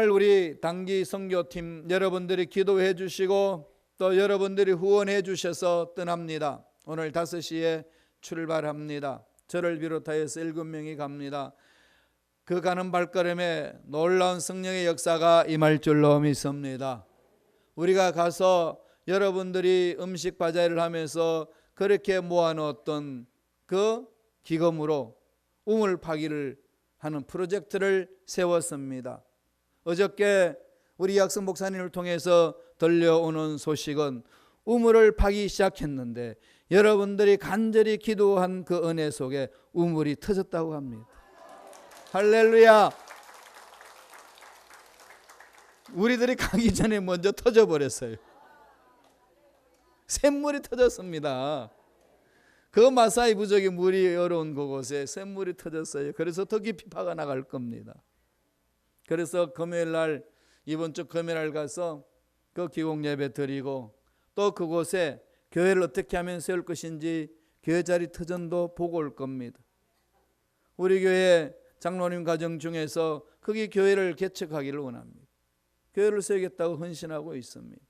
오늘 우리 단기 선교팀 여러분들이 기도해 주시고 또 여러분들이 후원해 주셔서 떠납니다. 오늘 5시에 출발합니다. 저를 비롯하여서 7명이 갑니다. 그 가는 발걸음에 놀라운 성령의 역사가 임할 줄로 믿습니다. 우리가 가서 여러분들이 음식 바자회를 하면서 그렇게 모아놓았던 그 기금으로 우물 파기를 하는 프로젝트를 세웠습니다. 어저께 우리 약성 목사님을 통해서 들려오는 소식은 우물을 파기 시작했는데 여러분들이 간절히 기도한 그 은혜 속에 우물이 터졌다고 합니다. 할렐루야. 우리들이 가기 전에 먼저 터져버렸어요. 샘물이 터졌습니다. 그 마사이 부족의 물이 어려운 그곳에 샘물이 터졌어요. 그래서 더 깊이 파가 나갈 겁니다. 그래서 금요일날, 이번 주 금요일날 가서 그 기공 예배 드리고 또 그곳에 교회를 어떻게 하면 세울 것인지 교회 자리 터전도 보고 올 겁니다. 우리 교회 장로님 가정 중에서 거기 교회를 개척하기를 원합니다. 교회를 세우겠다고 헌신하고 있습니다.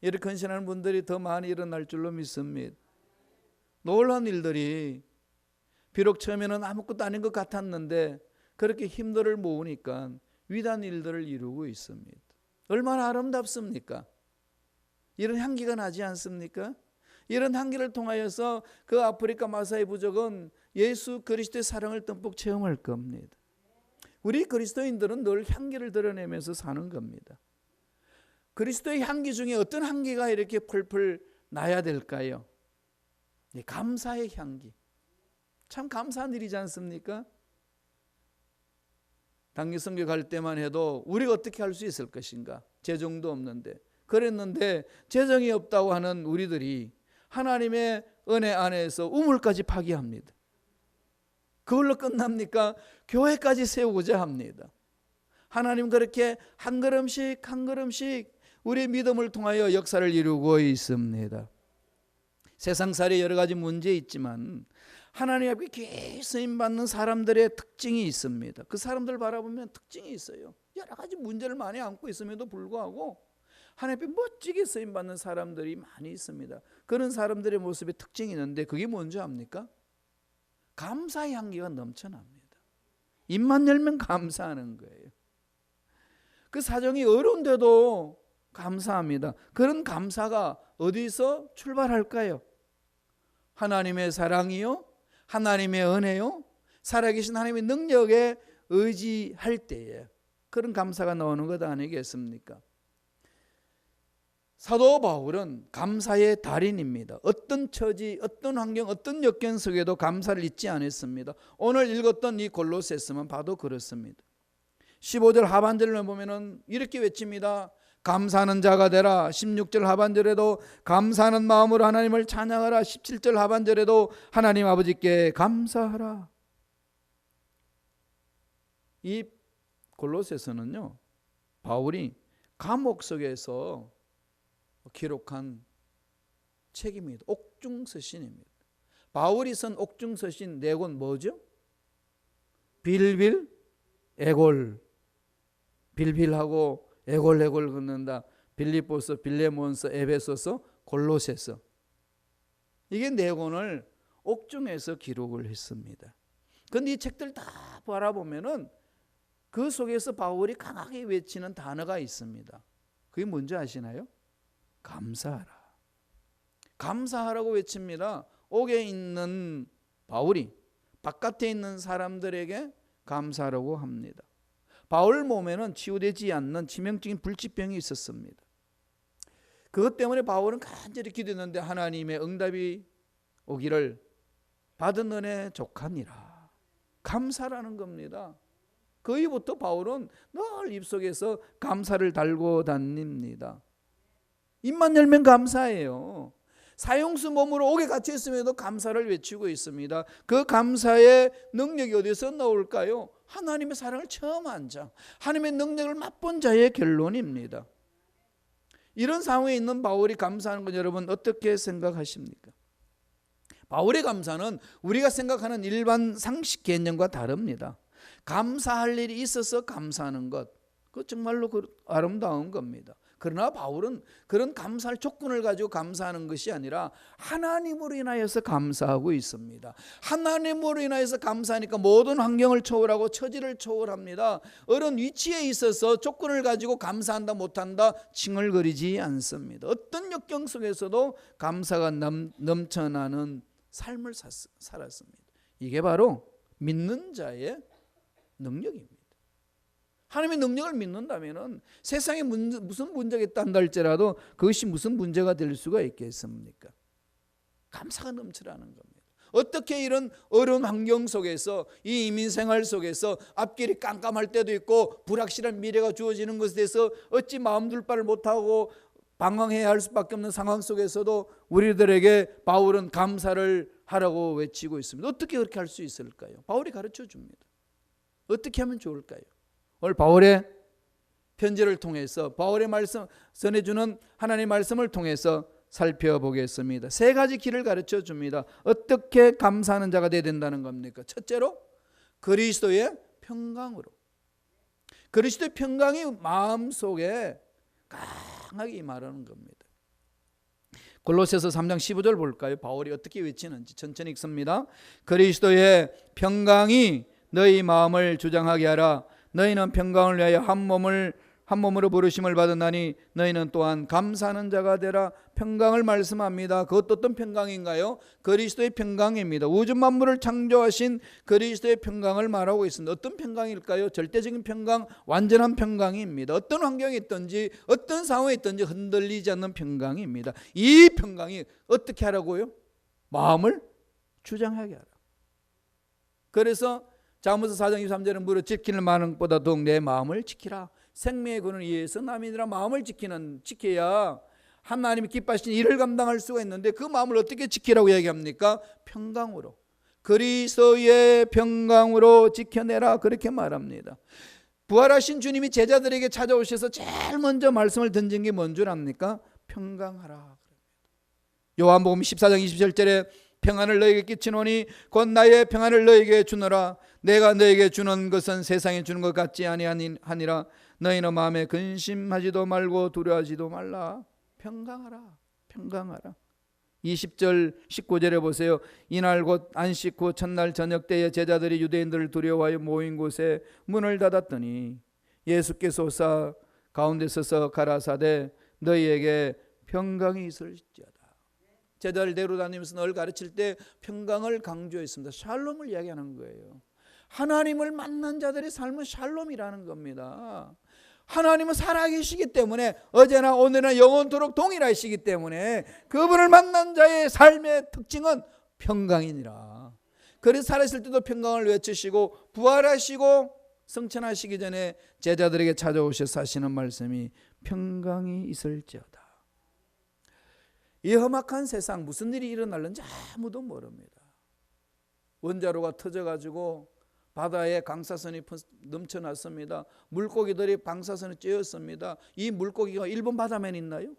이렇게 헌신하는 분들이 더 많이 일어날 줄로 믿습니다. 놀라운 일들이 비록 처음에는 아무것도 아닌 것 같았는데 그렇게 힘들을 모으니까 위대한 일들을 이루고 있습니다. 얼마나 아름답습니까? 이런 향기가 나지 않습니까? 이런 향기를 통하여서 그 아프리카 마사이 부족은 예수 그리스도의 사랑을 듬뿍 체험할 겁니다. 우리 그리스도인들은 늘 향기를 드러내면서 사는 겁니다. 그리스도의 향기 중에 어떤 향기가 이렇게 펄펄 나야 될까요? 감사의 향기. 참 감사한 일이지 않습니까? 단기 선교 갈 때만 해도 우리가 어떻게 할 수 있을 것인가? 재정도 없는데. 그랬는데 재정이 없다고 하는 우리들이 하나님의 은혜 안에서 우물까지 파기합니다. 그걸로 끝납니까? 교회까지 세우고자 합니다. 하나님 그렇게 한 걸음씩 한 걸음씩 우리의 믿음을 통하여 역사를 이루고 있습니다. 세상살이 여러 가지 문제 있지만 하나님 앞에 깊이 쓰임받는 사람들의 특징이 있습니다. 그 사람들 바라보면 특징이 있어요. 여러 가지 문제를 많이 안고 있음에도 불구하고 하나님 앞에 멋지게 쓰임받는 사람들이 많이 있습니다. 그런 사람들의 모습에 특징이 있는데 그게 뭔지 압니까? 감사의 향기가 넘쳐납니다. 입만 열면 감사하는 거예요. 그 사정이 어려운데도 감사합니다. 그런 감사가 어디서 출발할까요? 하나님의 사랑이요? 하나님의 은혜요? 살아계신 하나님의 능력에 의지할 때에 그런 감사가 나오는 것 아니겠습니까? 사도 바울은 감사의 달인입니다. 어떤 처지, 어떤 환경, 어떤 역경 속에도 감사를 잊지 않았습니다. 오늘 읽었던 이 골로새서만 봐도 그렇습니다. 15절 하반절을 보면은 이렇게 외칩니다. 감사하는 자가 되라. 16절 하반절에도 감사하는 마음으로 하나님을 찬양하라. 17절 하반절에도 하나님 아버지께 감사하라. 이 골로새서는요, 바울이 감옥 속에서 기록한 책입니다. 옥중서신입니다. 바울이 쓴 옥중서신 4권 뭐죠? 빌빌, 에골. 빌빌하고 에골 긋는다. 빌립보서, 빌레몬서, 에베소서, 골로새서. 이게 4권을 옥중에서 기록을 했습니다. 그런데 이 책들 다 바라보면은 그 속에서 바울이 강하게 외치는 단어가 있습니다. 그게 뭔지 아시나요? 감사하라. 감사하라고 외칩니다. 옥에 있는 바울이 바깥에 있는 사람들에게 감사하라고 합니다. 바울 몸에는 치유되지 않는 치명적인 불치병이 있었습니다. 그것 때문에 바울은 간절히 기도했는데 하나님의 응답이 오기를 받은 은혜 족하니라. 감사라는 겁니다. 그 이후부터 바울은 늘 입속에서 감사를 달고 다닙니다. 입만 열면 감사해요. 사형수 몸으로 옥에 갇혀 있음에도 감사를 외치고 있습니다. 그 감사의 능력이 어디서 나올까요? 하나님의 사랑을 처음 한 자, 하나님의 능력을 맛본 자의 결론입니다. 이런 상황에 있는 바울이 감사하는 건 여러분 어떻게 생각하십니까? 바울의 감사는 우리가 생각하는 일반 상식 개념과 다릅니다. 감사할 일이 있어서 감사하는 것, 그 정말로 아름다운 겁니다. 그러나 바울은 그런 감사할 조건을 가지고 감사하는 것이 아니라 하나님으로 인하여서 감사하고 있습니다. 하나님으로 인하여서 감사하니까 모든 환경을 초월하고 처지를 초월합니다. 어떤 위치에 있어서 조건을 가지고 감사한다 못한다 칭얼거리지 않습니다. 어떤 역경 속에서도 감사가 넘쳐나는 삶을 살았습니다. 이게 바로 믿는 자의 능력입니다. 하나님의 능력을 믿는다면 세상에 무슨 문제가 있다 할지라도 그것이 무슨 문제가 될 수가 있겠습니까? 감사가 넘치라는 겁니다. 어떻게 이런 어려운 환경 속에서 이 이민 생활 속에서 앞길이 깜깜할 때도 있고 불확실한 미래가 주어지는 것에 대해서 어찌 마음 둘 바를 못하고 방황해야 할 수밖에 없는 상황 속에서도 우리들에게 바울은 감사를 하라고 외치고 있습니다. 어떻게 그렇게 할 수 있을까요? 바울이 가르쳐 줍니다. 어떻게 하면 좋을까요? 오늘 바울의 편지를 통해서 바울의 말씀 전해주는 하나님의 말씀을 통해서 살펴보겠습니다. 세 가지 길을 가르쳐 줍니다. 어떻게 감사하는 자가 되어야 된다는 겁니까? 첫째로 그리스도의 평강으로. 그리스도의 평강이 마음속에 강하게 임하라는 겁니다. 골로새서 3장 15절 볼까요? 바울이 어떻게 외치는지 천천히 읽습니다. 그리스도의 평강이 너희 마음을 주장하게 하라. 너희는 평강을 위하여 한 몸으로 부르심을 받았나니 너희는 또한 감사하는 자가 되라. 평강을 말씀합니다. 그것도 어떤 평강인가요? 그리스도의 평강입니다. 우주 만물을 창조하신 그리스도의 평강을 말하고 있습니다. 어떤 평강일까요? 절대적인 평강, 완전한 평강입니다. 어떤 환경에 있든지 어떤 상황에 있든지 흔들리지 않는 평강입니다. 이 평강이 어떻게 하라고요? 마음을 주장하게 하라. 그래서 잠언서 4장 23절은 무릇 지키는 만원보다 더욱 내 마음을 지키라. 생명의 근원을 이해해서 남이니라. 마음을 지켜야 하나님이 기뻐하시는 일을 감당할 수가 있는데 그 마음을 어떻게 지키라고 얘기합니까? 평강으로. 그리스도의 평강으로 지켜내라. 그렇게 말합니다. 부활하신 주님이 제자들에게 찾아오셔서 제일 먼저 말씀을 던진 게 뭔 줄 압니까? 평강하라. 요한복음 14장 27절에 평안을 너에게 끼치노니 곧 나의 평안을 너에게 주노라. 내가 너에게 주는 것은 세상에 주는 것 같지 아니하니라. 너희는 마음에 근심하지도 말고 두려워하지도 말라. 평강하라. 평강하라. 20절 19절에 보세요. 이날 곧 안식 후 첫날 저녁 때에 제자들이 유대인들을 두려워하여 모인 곳에 문을 닫았더니 예수께서 오사 가운데 서서 가라사대 너희에게 평강이 있을지어다. 제자를 데려다니면서 늘 가르칠 때 평강을 강조했습니다. 샬롬을 이야기하는 거예요. 하나님을 만난 자들의 삶은 샬롬이라는 겁니다. 하나님은 살아계시기 때문에 어제나 오늘나 영원토록 동일하시기 때문에 그분을 만난 자의 삶의 특징은 평강이니라. 그래서 살아있을 때도 평강을 외치시고 부활하시고 성천하시기 전에 제자들에게 찾아오셔서 하시는 말씀이 평강이 있을지어다. 이 험악한 세상 무슨 일이 일어날는지 아무도 모릅니다. 원자로가 터져가지고 바다에 강사선이 넘쳐났습니다. 물고기들이 방사선에 쬐었습니다. 이 물고기가 일본 바다만 있나요?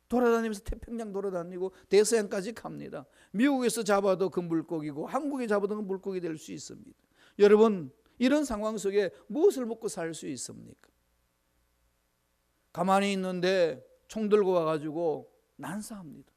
돌아다니면서 태평양 돌아다니고 대서양까지 갑니다. 미국에서 잡아도 그 물고기고 한국에 잡아도 그 물고기 될 수 있습니다. 여러분 이런 상황 속에 무엇을 먹고 살 수 있습니까? 가만히 있는데 총 들고 와가지고 난사합니다.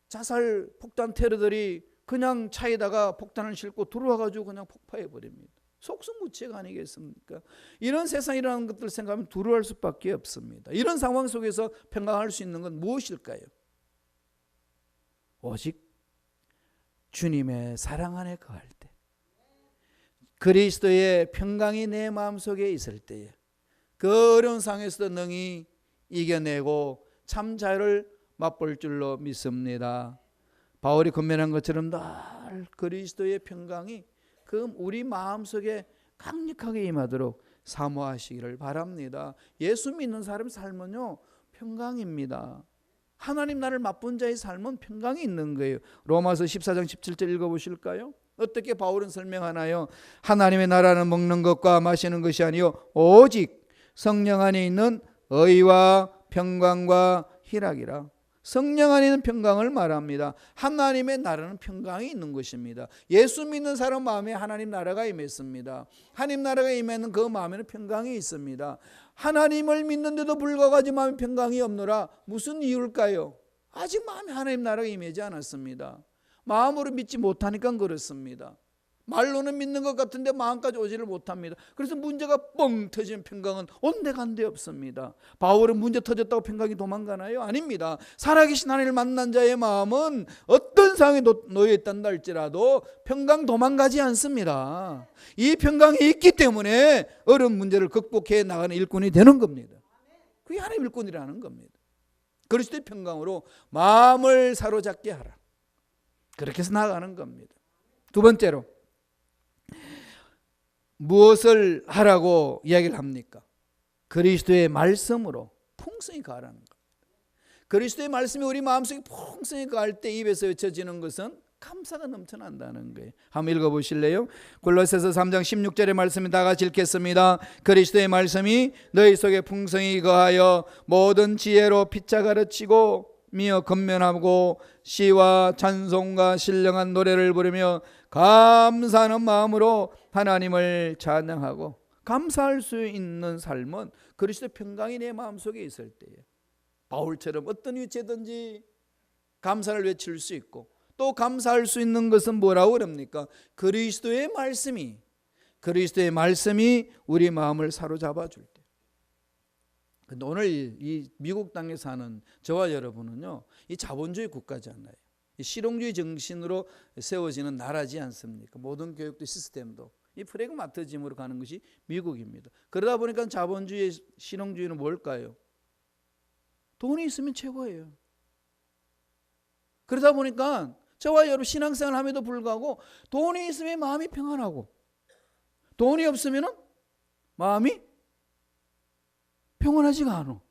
자살 폭탄 테러들이 그냥 차에다가 폭탄을 싣고 들어와가지고 그냥 폭파해버립니다. 속수무책 아니겠습니까? 이런 세상이라는 것들 생각하면 두려워할 수밖에 없습니다. 이런 상황 속에서 평강할 수 있는 건 무엇일까요? 오직 주님의 사랑 안에 거할 때, 그리스도의 평강이 내 마음속에 있을 때에 그 어려운 상황에서도 능히 이겨내고 참 자유를 맛볼 줄로 믿습니다. 바울이 권면한 것처럼 늘 그리스도의 평강이 그 우리 마음속에 강력하게 임하도록 사모하시기를 바랍니다. 예수 믿는 사람 삶은요 평강입니다. 하나님 나를 맛본 자의 삶은 평강이 있는 거예요. 로마서 14장 17절 읽어보실까요? 어떻게 바울은 설명하나요? 하나님의 나라는 먹는 것과 마시는 것이 아니요 오직 성령 안에 있는 의와 평강과 희락이라. 성령 안에 있는 평강을 말합니다. 하나님의 나라는 평강이 있는 것입니다. 예수 믿는 사람 마음에 하나님 나라가 임했습니다. 하나님 나라가 임하는 그 마음에는 평강이 있습니다. 하나님을 믿는데도 불구하고 마음에 평강이 없노라. 무슨 이유일까요? 아직 마음에 하나님 나라가 임하지 않았습니다. 마음으로 믿지 못하니까 그렇습니다. 말로는 믿는 것 같은데 마음까지 오지를 못합니다. 그래서 문제가 뻥 터지는 평강은 온데간데 없습니다. 바울은 문제 터졌다고 평강이 도망가나요? 아닙니다. 살아계신 하나님을 만난 자의 마음은 어떤 상황에 놓여 있단다 할지라도 평강 도망가지 않습니다. 이 평강이 있기 때문에 어려운 문제를 극복해 나가는 일꾼이 되는 겁니다. 그게 하나님 일꾼이라는 겁니다. 그리스도의 평강으로 마음을 사로잡게 하라. 그렇게 해서 나가는 겁니다. 두 번째로 무엇을 하라고 이야기를 합니까? 그리스도의 말씀으로 풍성히 가라는 겁니다. 그리스도의 말씀이 우리 마음속에 풍성히 가할 때 입에서 외쳐지는 것은 감사가 넘쳐난다는 거예요. 한번 읽어보실래요? 골로새서 3장 16절의 말씀이 다 같이 읽겠습니다. 그리스도의 말씀이 너희 속에 풍성히 거하여 모든 지혜로 피차 가르치고 미어 건면하고 시와 찬송과 신령한 노래를 부르며 감사하는 마음으로 하나님을 찬양하고, 감사할 수 있는 삶은 그리스도의 평강이 내 마음속에 있을 때에 바울처럼 어떤 위치든지 감사를 외칠 수 있고, 또 감사할 수 있는 것은 뭐라고 그럽니까? 그리스도의 말씀이 우리 마음을 사로잡아 줄 때. 근데 오늘 이 미국 땅에 사는 저와 여러분은요, 이 자본주의 국가잖아요. 이 실용주의 정신으로 세워지는 나라지 않습니까? 모든 교육도 시스템도 이 프래그마티즘으로 가는 것이 미국입니다. 그러다 보니까 자본주의 실용주의는 뭘까요? 돈이 있으면 최고예요. 그러다 보니까 저와 여러분 신앙생활 함에도 불구하고 돈이 있으면 마음이 평안하고, 돈이 없으면 마음이 평안하지가 않아.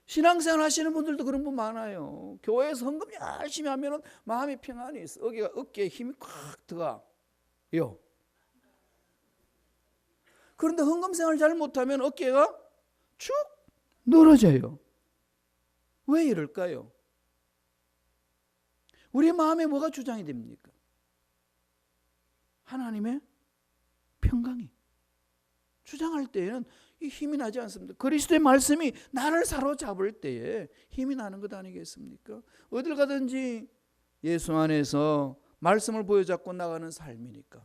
신앙생활 하시는 분들도 그런 분 많아요. 교회에서 헌금 열심히 하면 마음이 평안이 있어. 어깨에 힘이 꽉 들어가요. 그런데 헌금 생활 잘 못하면 어깨가 축 늘어져요. 왜 이럴까요? 우리 마음에 뭐가 주장이 됩니까? 하나님의 평강이 주장할 때에는 이 힘이 나지 않습니다. 그리스도의 말씀이 나를 사로잡을 때에 힘이 나는 것 아니겠습니까? 어딜 가든지 예수 안에서 말씀을 보여잡고 나가는 삶이니까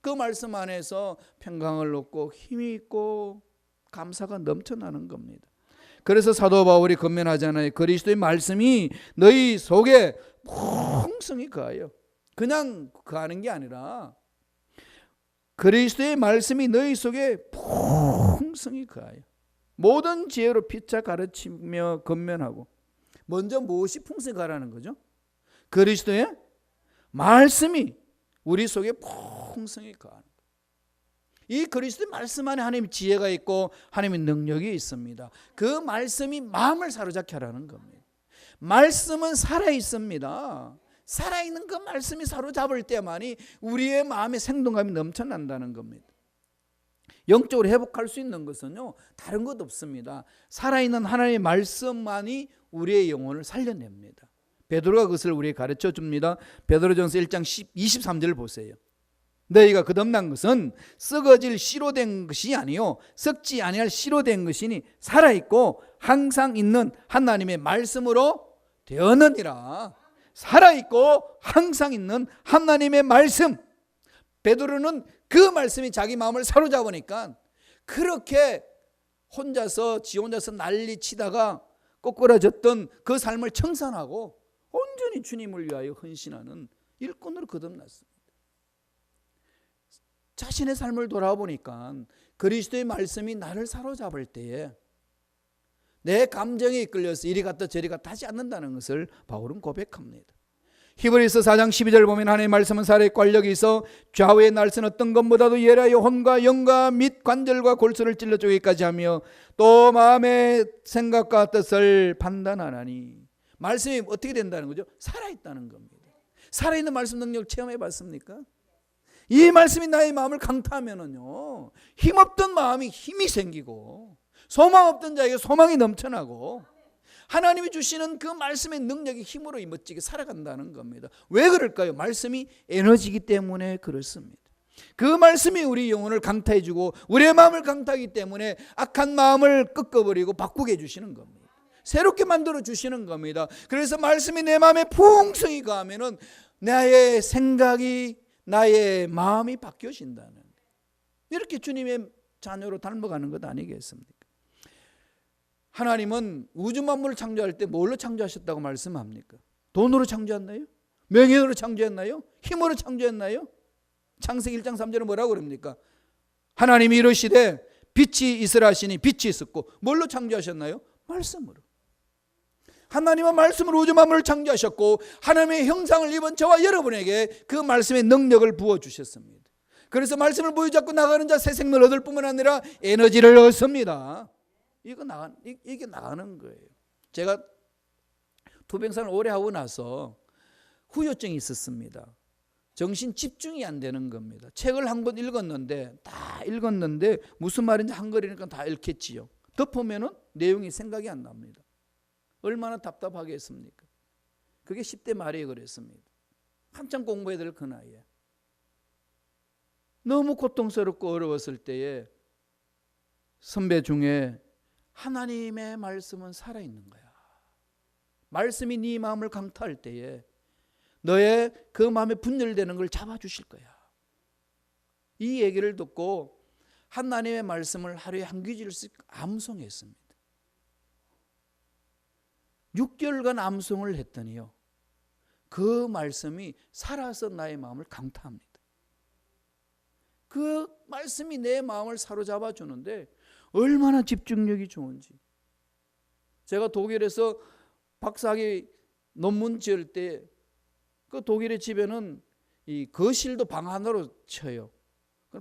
그 말씀 안에서 평강을 얻고 힘이 있고 감사가 넘쳐나는 겁니다. 그래서 사도 바울이 권면하잖아요. 그리스도의 말씀이 너희 속에 풍성히 거하여. 그냥 거하는 게 아니라 그리스도의 말씀이 너희 속에 풍성히 거하여 모든 지혜로 피차 가르치며 건면하고. 먼저 무엇이 풍성히 거하라는 거죠? 그리스도의 말씀이 우리 속에 풍성히 거하는 거예요. 이 그리스도의 말씀 안에 하나님의 지혜가 있고 하나님의 능력이 있습니다. 그 말씀이 마음을 사로잡게 하라는 겁니다. 말씀은 살아있습니다. 살아있는 그 말씀이 사로잡을 때만이 우리의 마음에 생동감이 넘쳐난다는 겁니다. 영적으로 회복할 수 있는 것은요, 다른 것 없습니다. 살아있는 하나님의 말씀만이 우리의 영혼을 살려냅니다. 베드로가 그것을 우리에게 가르쳐 줍니다. 베드로전서 1장 23절을 보세요. 너희가 거듭난 것은 썩어질 씨로 된 것이 아니요 썩지 아니할 씨로 된 것이니 살아있고 항상 있는 하나님의 말씀으로 되었느니라. 살아있고 항상 있는 하나님의 말씀. 베드로는 그 말씀이 자기 마음을 사로잡으니까 그렇게 지 혼자서 난리치다가 꼬꾸라졌던 그 삶을 청산하고 온전히 주님을 위하여 헌신하는 일꾼으로 거듭났습니다. 자신의 삶을 돌아보니까 그리스도의 말씀이 나를 사로잡을 때에 내 감정에 이끌려서 이리 갔다 저리 갔다 하지 않는다는 것을 바울은 고백합니다. 히브리서 4장 12절 보면 하나님의 말씀은 살아있고 권력이 있어 좌우의 날선 어떤 것보다도 예라여 혼과 영과 및 관절과 골수를 찔러 쪼개기까지 하며 또 마음의 생각과 뜻을 판단하나니. 말씀이 어떻게 된다는 거죠? 살아있다는 겁니다. 살아있는 말씀 능력을 체험해 봤습니까? 이 말씀이 나의 마음을 강타하면은요, 힘없던 마음이 힘이 생기고 소망 없던 자에게 소망이 넘쳐나고 하나님이 주시는 그 말씀의 능력이 힘으로 멋지게 살아간다는 겁니다. 왜 그럴까요? 말씀이 에너지이기 때문에 그렇습니다. 그 말씀이 우리 영혼을 강타해주고 우리의 마음을 강타하기 때문에 악한 마음을 꺾어버리고 바꾸게 해주시는 겁니다. 새롭게 만들어 주시는 겁니다. 그래서 말씀이 내 마음에 풍성히 가하면은 나의 생각이, 나의 마음이 바뀌어진다는 거예요. 이렇게 주님의 자녀로 닮아가는 것 아니겠습니까? 하나님은 우주 만물을 창조할 때 뭘로 창조하셨다고 말씀합니까? 돈으로 창조했나요? 명예로 창조했나요? 힘으로 창조했나요? 창세기 1장 3절은 뭐라고 그럽니까? 하나님이 이르시되 빛이 있으라 하시니 빛이 있었고 뭘로 창조하셨나요? 말씀으로. 하나님은 말씀으로 우주 만물을 창조하셨고 하나님의 형상을 입은 저와 여러분에게 그 말씀의 능력을 부어주셨습니다. 그래서 말씀을 부여잡고 나가는 자 새 생명을 얻을 뿐만 아니라 에너지를 얻습니다. 이게 나가는 거예요. 제가 투병생을 오래 하고 나서 후유증이 있었습니다. 정신 집중이 안 되는 겁니다. 책을 한 권 읽었는데 무슨 말인지 한글이니까 다 읽겠지요. 덮으면은 내용이 생각이 안 납니다. 얼마나 답답하겠습니까? 그게 10대 말에 그랬습니다. 한참 공부해야 될 그 나이에. 너무 고통스럽고 어려웠을 때에 선배 중에 하나님의 말씀은 살아있는 거야. 말씀이 네 마음을 강타할 때에 너의 그 마음에 분열되는 걸 잡아주실 거야. 이 얘기를 듣고 하나님의 말씀을 하루에 한 귀질씩 암송했습니다. 6개월간 암송을 했더니요, 그 말씀이 살아서 나의 마음을 강타합니다. 그 말씀이 내 마음을 사로잡아 주는데 얼마나 집중력이 좋은지. 제가 독일에서 박사학위 논문 지을 때 그 독일의 집에는 이 거실도 방 하나로 쳐요.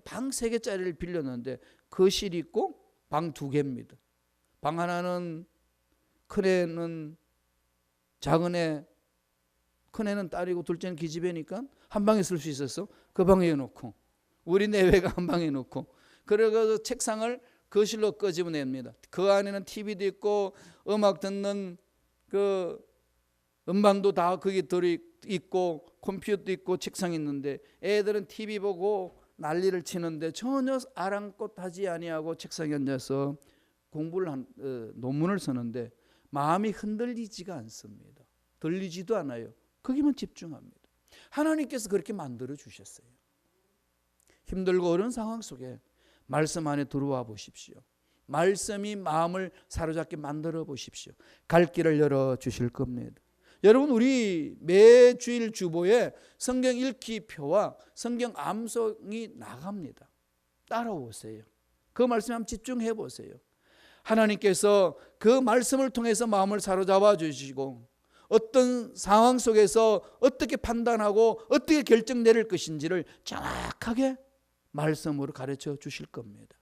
방 3개짜리를 빌렸는데 거실이 있고 방 2개입니다. 방 하나는 큰애는 작은애, 큰애는 딸이고 둘째는 기집애니까 한 방에 쓸 수 있었어. 그 방에 놓고 우리 내외가 한 방에 놓고 그래서 책상을 거실로 끄집어냅니다. 그 안에는 TV도 있고 음악 듣는 그 음반도 다 거기 들어있고 컴퓨터도 있고 책상이 있는데 애들은 TV 보고 난리를 치는데 전혀 아랑곳하지 아니하고 책상에 앉아서 논문을 쓰는데 마음이 흔들리지가 않습니다. 들리지도 않아요. 거기만 집중합니다. 하나님께서 그렇게 만들어 주셨어요. 힘들고 어려운 상황 속에 말씀 안에 들어와 보십시오. 말씀이 마음을 사로잡게 만들어 보십시오. 갈 길을 열어 주실 겁니다. 여러분, 우리 매주일 주보에 성경 읽기 표와 성경 암송이 나갑니다. 따라오세요. 그 말씀에 한번 집중해 보세요. 하나님께서 그 말씀을 통해서 마음을 사로잡아 주시고 어떤 상황 속에서 어떻게 판단하고 어떻게 결정 내릴 것인지를 정확하게 말씀으로 가르쳐 주실 겁니다.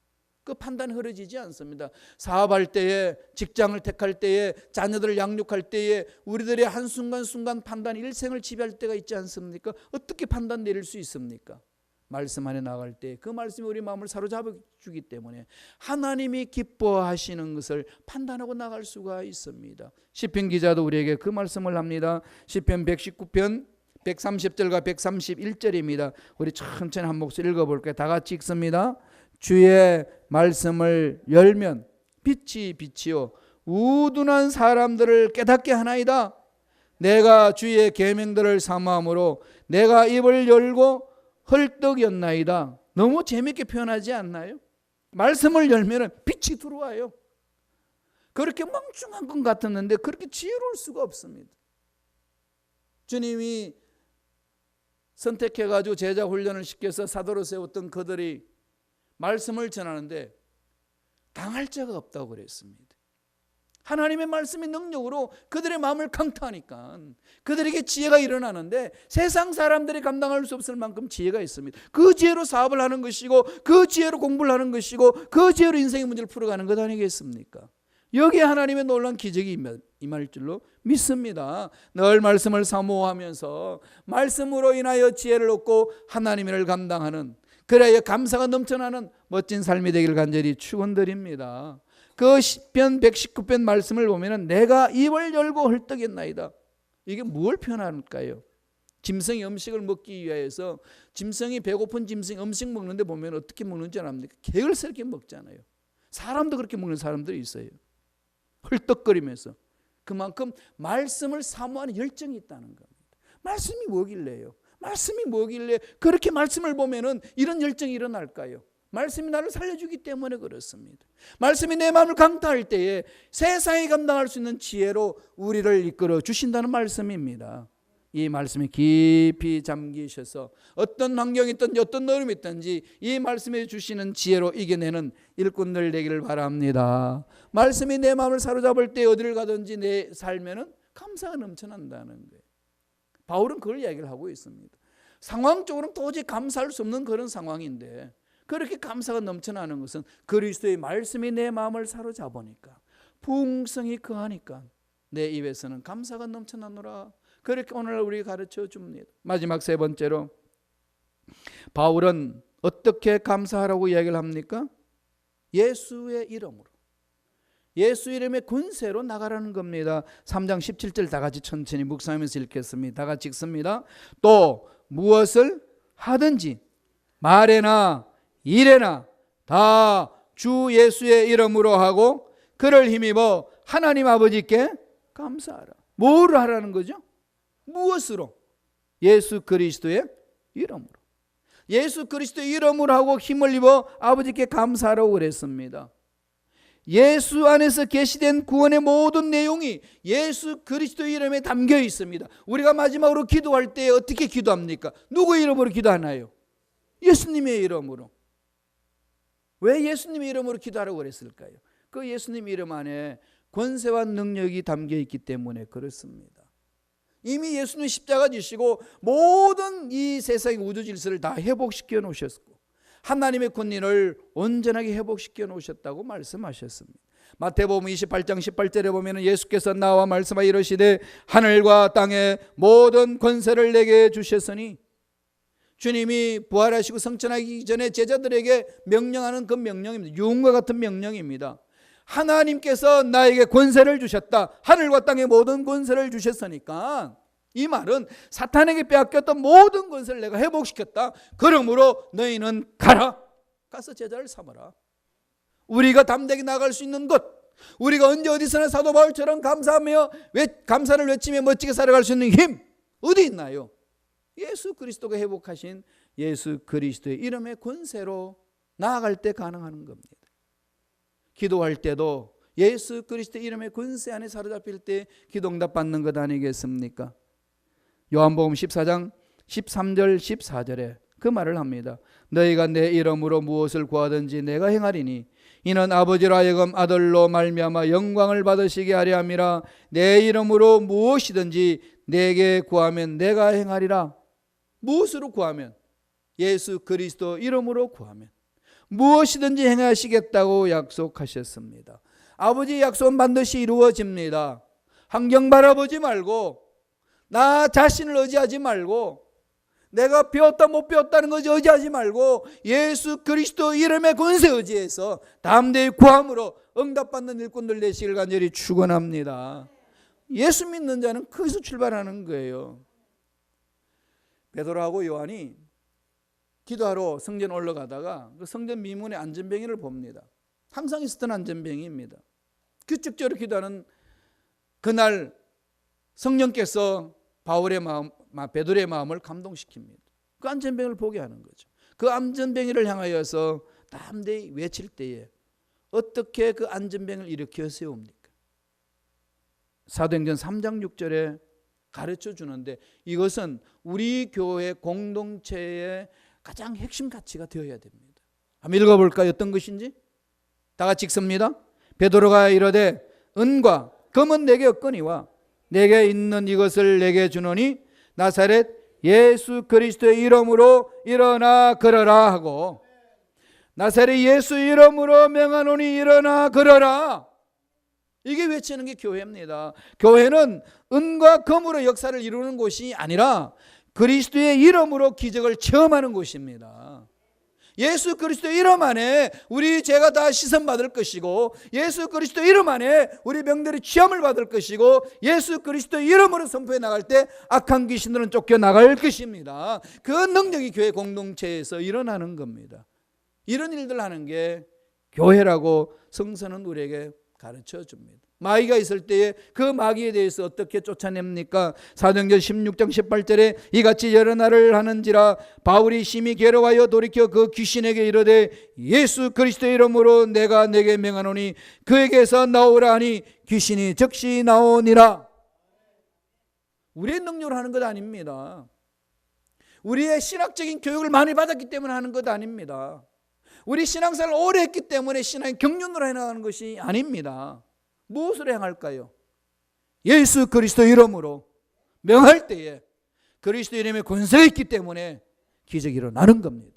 그 판단 흐려지지 않습니다. 사업할 때에, 직장을 택할 때에, 자녀들을 양육할 때에 우리들의 한순간순간 판단, 일생을 지배할 때가 있지 않습니까? 어떻게 판단 내릴 수 있습니까? 말씀 안에 나갈 때 그 말씀이 우리 마음을 사로잡아 주기 때문에 하나님이 기뻐하시는 것을 판단하고 나갈 수가 있습니다. 시편 기자도 우리에게 그 말씀을 합니다. 시편 119편 130절과 131절입니다. 우리 천천히 한 목소리 읽어볼까요? 다 같이 읽습니다. 주의 말씀을 열면 빛이 빛이요 우둔한 사람들을 깨닫게 하나이다. 내가 주의 계명들을 사모함으로 내가 입을 열고 헐떡였나이다. 너무 재밌게 표현하지 않나요? 말씀을 열면 빛이 들어와요. 그렇게 멍청한 것 같았는데 그렇게 지혜로울 수가 없습니다. 주님이 선택해가지고 제자 훈련을 시켜서 사도로 세웠던 그들이 말씀을 전하는데 당할 자가 없다고 그랬습니다. 하나님의 말씀의 능력으로 그들의 마음을 강타하니까 그들에게 지혜가 일어나는데 세상 사람들이 감당할 수 없을 만큼 지혜가 있습니다. 그 지혜로 사업을 하는 것이고 그 지혜로 공부를 하는 것이고 그 지혜로 인생의 문제를 풀어가는 것 아니겠습니까? 여기에 하나님의 놀라운 기적이 임할 줄로 믿습니다. 늘 말씀을 사모하면서 말씀으로 인하여 지혜를 얻고 하나님의 일을 감당하는, 그래야 감사가 넘쳐나는 멋진 삶이 되기를 간절히 축원드립니다. 그 시편 119편 말씀을 보면은 내가 입을 열고 헐떡였나이다. 이게 뭘 표현할까요? 짐승이 음식을 먹기 위해서 짐승이 배고픈 짐승이 음식 먹는데 보면 어떻게 먹는지 압니까? 개걸스럽게 먹잖아요. 사람도 그렇게 먹는 사람들이 있어요. 헐떡거리면서. 그만큼 말씀을 사모하는 열정이 있다는 겁니다. 말씀이 뭐길래요? 말씀이 뭐길래 그렇게 말씀을 보면은 이런 열정이 일어날까요? 말씀이 나를 살려주기 때문에 그렇습니다. 말씀이 내 마음을 강타할 때에 세상이 감당할 수 있는 지혜로 우리를 이끌어 주신다는 말씀입니다. 이 말씀에 깊이 잠기셔서 어떤 환경이 있든지 어떤 어려움이 있든지 이 말씀에 주시는 지혜로 이겨내는 일꾼들 되기를 바랍니다. 말씀이 내 마음을 사로잡을 때 어디를 가든지 내 삶에는 감사가 넘쳐난다는 거예요. 바울은 그걸 이야기를 하고 있습니다. 상황적으로는 도저히 감사할 수 없는 그런 상황인데 그렇게 감사가 넘쳐나는 것은 그리스도의 말씀이 내 마음을 사로잡으니까 풍성이 거하니까 내 입에서는 감사가 넘쳐나노라. 그렇게 오늘 우리 가르쳐 줍니다. 마지막 세 번째로 바울은 어떻게 감사하라고 이야기를 합니까? 예수의 이름으로. 예수 이름의 권세로 나가라는 겁니다. 3장 17절 다 같이 천천히 묵상하면서 읽겠습니다. 다 같이 읽습니다. 또 무엇을 하든지 말에나 일에나 다 주 예수의 이름으로 하고 그를 힘입어 하나님 아버지께 감사하라. 뭐를 하라는 거죠? 무엇으로? 예수 그리스도의 이름으로. 예수 그리스도의 이름으로 하고 힘을 입어 아버지께 감사하라고 그랬습니다. 예수 안에서 계시된 구원의 모든 내용이 예수 그리스도의 이름에 담겨 있습니다. 우리가 마지막으로 기도할 때 어떻게 기도합니까? 누구의 이름으로 기도하나요? 예수님의 이름으로. 왜 예수님의 이름으로 기도하라고 그랬을까요? 그 예수님 이름 안에 권세와 능력이 담겨 있기 때문에 그렇습니다. 이미 예수님 십자가 지시고 모든 이 세상의 우주 질서를 다 회복시켜 놓으셨고 하나님의 권위를 온전하게 회복시켜 놓으셨다고 말씀하셨습니다. 마태복음 28장 18절에 보면 예수께서 나와 말씀하여 이르시되 하늘과 땅의 모든 권세를 내게 주셨으니 주님이 부활하시고 성천하기 전에 제자들에게 명령하는 그 명령입니다. 유언과 같은 명령입니다. 하나님께서 나에게 권세를 주셨다. 하늘과 땅의 모든 권세를 주셨으니까 이 말은 사탄에게 빼앗겼던 모든 권세를 내가 회복시켰다. 그러므로 너희는 가라. 가서 제자를 삼아라. 우리가 담대하게 나갈 수 있는 것, 우리가 언제 어디서나 사도 바울처럼 감사하며 감사를 외치며 멋지게 살아갈 수 있는 힘 어디 있나요? 예수 그리스도가 회복하신 예수 그리스도의 이름의 권세로 나아갈 때 가능한 겁니다. 기도할 때도 예수 그리스도의 이름의 권세 안에 사로잡힐 때 기도 응답 받는 것 아니겠습니까? 요한복음 14장 13절 14절에 그 말을 합니다. 너희가 내 이름으로 무엇을 구하든지 내가 행하리니 이는 아버지로 하여금 아들로 말미암아 영광을 받으시게 하려 함이라. 내 이름으로 무엇이든지 내게 구하면 내가 행하리라. 무엇으로 구하면? 예수 그리스도 이름으로 구하면 무엇이든지 행하시겠다고 약속하셨습니다. 아버지의 약속은 반드시 이루어집니다. 환경 바라보지 말고 나 자신을 의지하지 말고 내가 배웠다 못 배웠다는 것을 의지하지 말고 예수 그리스도 이름의 권세 의지해서 담대히 구함으로 응답받는 일꾼들 되시길 간절히 축원합니다. 예수 믿는 자는 거기서 출발하는 거예요. 베드로하고 요한이 기도하러 성전 올라가다가 그 성전 미문의 안전뱅이를 봅니다. 항상 있었던 안전뱅이입니다. 규칙적으로 기도하는 그날 성령께서 바울의 마음, 베드로의 마음을 감동시킵니다. 그 안전뱅이를 보게 하는 거죠. 그 안전뱅이를 향하여서 담대히 외칠 때에 어떻게 그 안전뱅이를 일으켜 세웁니까? 사도행전 3장 6절에 가르쳐 주는데 이것은 우리 교회 공동체의 가장 핵심 가치가 되어야 됩니다. 한번 읽어볼까요? 어떤 것인지? 다 같이 읽습니다. 베드로가 이르되 은과 금은 내게 없거니와 내게 있는 이것을 내게 주노니 나사렛 예수 그리스도의 이름으로 일어나 걸어라 하고 나사렛 예수 이름으로 명하노니 일어나 걸어라. 이게 외치는 게 교회입니다. 교회는 은과 금으로 역사를 이루는 곳이 아니라 그리스도의 이름으로 기적을 체험하는 곳입니다. 예수 그리스도 이름 안에 우리 죄가 다 씻음받을 것이고, 예수 그리스도 이름 안에 우리 병들이 취함을 받을 것이고, 예수 그리스도 이름으로 선포해 나갈 때 악한 귀신들은 쫓겨나갈 것입니다. 그 능력이 교회 공동체에서 일어나는 겁니다. 이런 일들 하는 게 교회라고 성서는 우리에게 가르쳐 줍니다. 마귀가 있을 때에 그 마귀에 대해서 어떻게 쫓아냅니까? 사도행전 16장 18절에 이같이 여러 날을 하는지라 바울이 심히 괴로워하여 돌이켜 그 귀신에게 이르되 예수 그리스도 이름으로 내가 내게 명하노니 그에게서 나오라 하니 귀신이 즉시 나오니라. 우리의 능력으로 하는 것 아닙니다. 우리의 신학적인 교육을 많이 받았기 때문에 하는 것 아닙니다. 우리 신앙생활을 오래 했기 때문에 신앙의 경륜으로 해나가는 것이 아닙니다. 무엇으로 행할까요? 예수 그리스도 이름으로 명할 때에 그리스도 이름의 권세가 있기 때문에 기적이 일어나는 겁니다.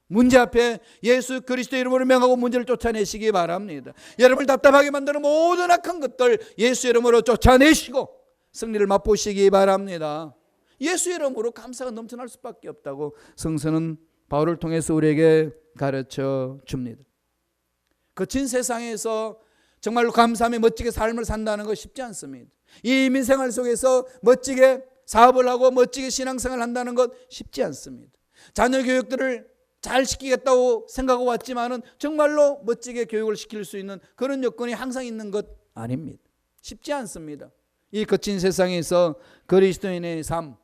문제 앞에 예수 그리스도 이름으로 명하고 문제를 쫓아내시기 바랍니다. 여러분을 답답하게 만드는 모든 악한 것들 예수 이름으로 쫓아내시고 승리를 맛보시기 바랍니다. 예수 이름으로 감사가 넘쳐날 수밖에 없다고 성서는 바울을 통해서 우리에게 가르쳐 줍니다. 거친 세상에서 정말로 감사하며 멋지게 삶을 산다는 거 쉽지 않습니다. 이 이민생활 속에서 멋지게 사업을 하고 멋지게 신앙생활을 한다는 것 쉽지 않습니다. 자녀 교육들을 잘 시키겠다고 생각하고 왔지만은 정말로 멋지게 교육을 시킬 수 있는 그런 여건이 항상 있는 것 아닙니다. 쉽지 않습니다. 이 거친 세상에서 그리스도인의 삶,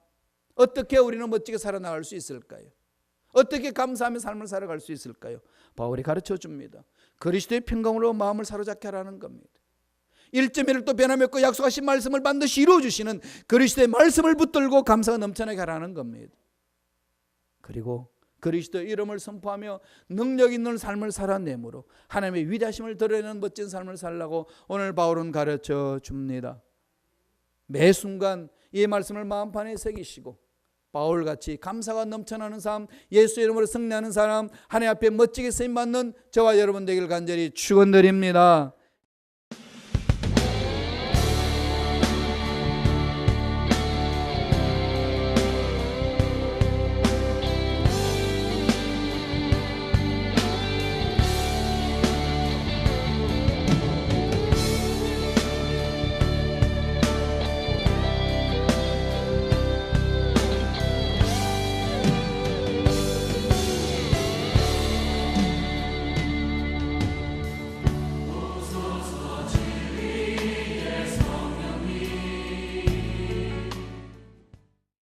어떻게 우리는 멋지게 살아나갈 수 있을까요? 어떻게 감사하며 삶을 살아갈 수 있을까요? 바울이 가르쳐 줍니다. 그리스도의 평강으로 마음을 사로잡게 하라는 겁니다. 1.1도 변함이 없고 약속하신 말씀을 반드시 이루어주시는 그리스도의 말씀을 붙들고 감사가 넘쳐나게 하라는 겁니다. 그리고 그리스도의 이름을 선포하며 능력 있는 삶을 살아내므로 하나님의 위대하심을 드러내는 멋진 삶을 살라고 오늘 바울은 가르쳐 줍니다. 매 순간 이 말씀을 마음판에 새기시고 바울같이 감사가 넘쳐나는 삶, 예수 이름으로 승리하는 사람, 하나님 앞에 멋지게 쓰임받는 저와 여러분 되길 간절히 축원드립니다.